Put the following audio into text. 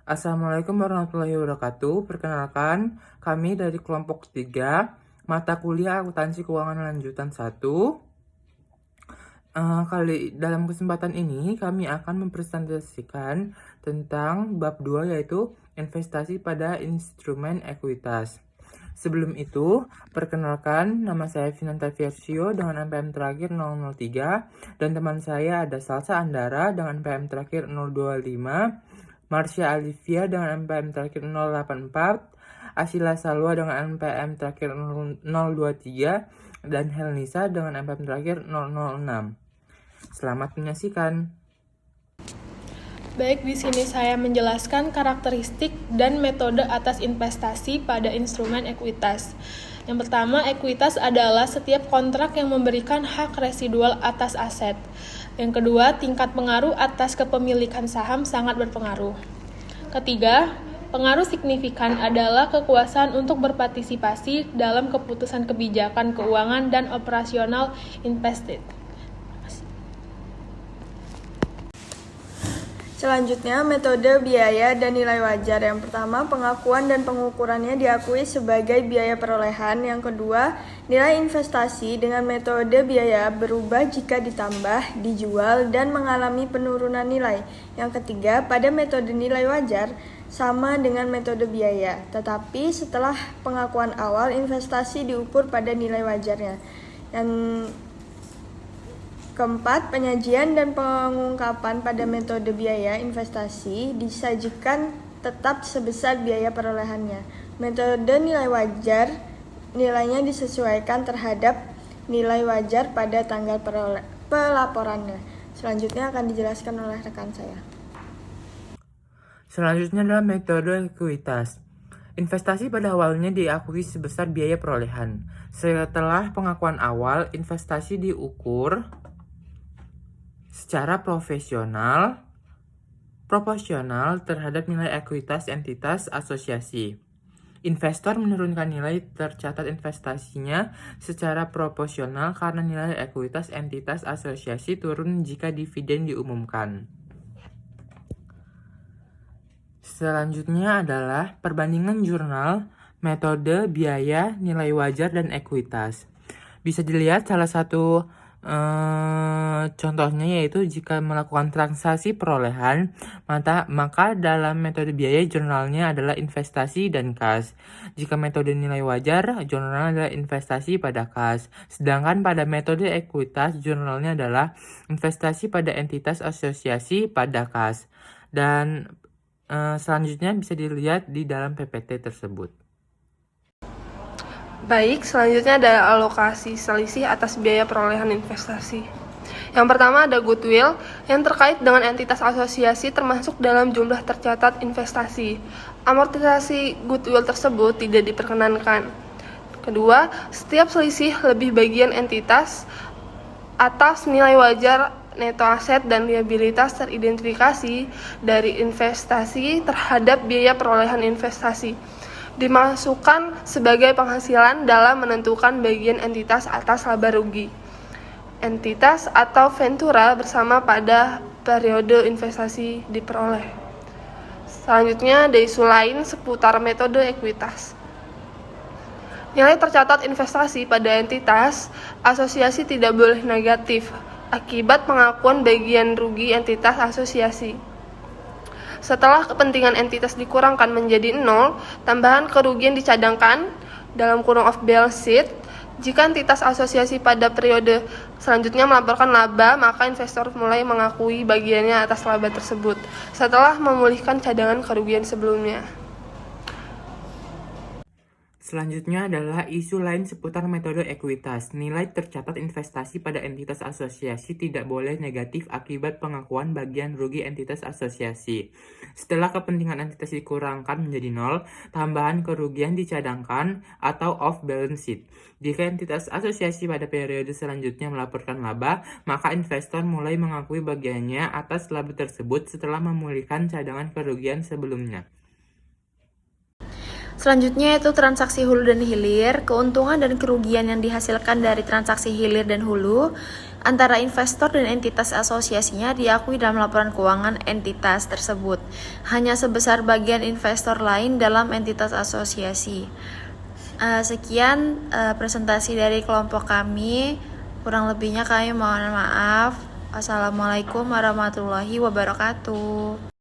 Assalamualaikum warahmatullahi wabarakatuh. Perkenalkan, kami dari kelompok 3, mata kuliah akuntansi keuangan lanjutan 1. Dalam kesempatan ini, kami akan mempresentasikan tentang bab 2, yaitu investasi pada instrumen ekuitas. Sebelum itu, perkenalkan, nama saya Finanta Versio dengan NPM terakhir 003, dan teman saya ada Salsa Andara dengan NPM terakhir 025, Marsha Alivia dengan NPM terakhir 084, Asila Salwa dengan NPM terakhir 023, dan Helnisa dengan NPM terakhir 006. Selamat menyaksikan. Baik, di sini saya menjelaskan karakteristik dan metode atas investasi pada instrumen ekuitas. Yang pertama, ekuitas adalah setiap kontrak yang memberikan hak residual atas aset. Yang kedua, tingkat pengaruh atas kepemilikan saham sangat berpengaruh. Ketiga, pengaruh signifikan adalah kekuasaan untuk berpartisipasi dalam keputusan kebijakan keuangan dan operasional invested. Selanjutnya, metode biaya dan nilai wajar. Yang pertama, pengakuan dan pengukurannya diakui sebagai biaya perolehan. Yang kedua, nilai investasi dengan metode biaya berubah jika ditambah, dijual, dan mengalami penurunan nilai. Yang ketiga, pada metode nilai wajar, sama dengan metode biaya. Tetapi setelah pengakuan awal, investasi diukur pada nilai wajarnya. Yang keempat, penyajian dan pengungkapan pada metode biaya investasi disajikan tetap sebesar biaya perolehannya. Metode nilai wajar, nilainya disesuaikan terhadap nilai wajar pada tanggal pelaporannya. Selanjutnya akan dijelaskan oleh rekan saya. Selanjutnya adalah metode ekuitas. Investasi pada awalnya diakui sebesar biaya perolehan. Setelah pengakuan awal, investasi diukur secara proporsional terhadap nilai ekuitas entitas asosiasi. Investor menurunkan nilai tercatat investasinya secara proporsional karena nilai ekuitas entitas asosiasi turun jika dividen diumumkan. Selanjutnya adalah perbandingan jurnal, metode biaya, nilai wajar, dan ekuitas. Bisa dilihat salah satu contohnya yaitu jika melakukan transaksi perolehan, maka dalam metode biaya jurnalnya adalah investasi dan kas. Jika metode nilai wajar, jurnalnya adalah investasi pada kas. Sedangkan pada metode ekuitas, jurnalnya adalah investasi pada entitas asosiasi pada kas. Dan selanjutnya bisa dilihat di dalam PPT tersebut. Baik, selanjutnya adalah alokasi selisih atas biaya perolehan investasi. Yang pertama ada goodwill yang terkait dengan entitas asosiasi termasuk dalam jumlah tercatat investasi. Amortisasi goodwill tersebut tidak diperkenankan. Kedua, setiap selisih lebih bagian entitas atas nilai wajar neto aset dan liabilitas teridentifikasi dari investasi terhadap biaya perolehan investasi dimasukkan sebagai penghasilan dalam menentukan bagian entitas atas laba rugi entitas atau ventura bersama pada periode investasi diperoleh. Selanjutnya ada isu lain seputar metode ekuitas. Nilai tercatat investasi pada entitas asosiasi tidak boleh negatif akibat pengakuan bagian rugi entitas asosiasi. Setelah kepentingan entitas dikurangkan menjadi 0, tambahan kerugian dicadangkan dalam kurung off balance sheet. Jika entitas asosiasi pada periode selanjutnya melaporkan laba, maka investor mulai mengakui bagiannya atas laba tersebut setelah memulihkan cadangan kerugian sebelumnya. Selanjutnya adalah isu lain seputar metode ekuitas. Nilai tercatat investasi pada entitas asosiasi tidak boleh negatif akibat pengakuan bagian rugi entitas asosiasi. Setelah kepentingan entitas dikurangkan menjadi 0, tambahan kerugian dicadangkan atau off balance sheet. Jika entitas asosiasi pada periode selanjutnya melaporkan laba, maka investor mulai mengakui bagiannya atas laba tersebut setelah memulihkan cadangan kerugian sebelumnya. Selanjutnya yaitu transaksi hulu dan hilir, keuntungan dan kerugian yang dihasilkan dari transaksi hilir dan hulu. antara investor dan entitas asosiasinya diakui dalam laporan keuangan entitas tersebut, hanya sebesar bagian investor lain dalam entitas asosiasi. Sekian presentasi dari kelompok kami. Kurang lebihnya kami mohon maaf. Wassalamualaikum warahmatullahi wabarakatuh.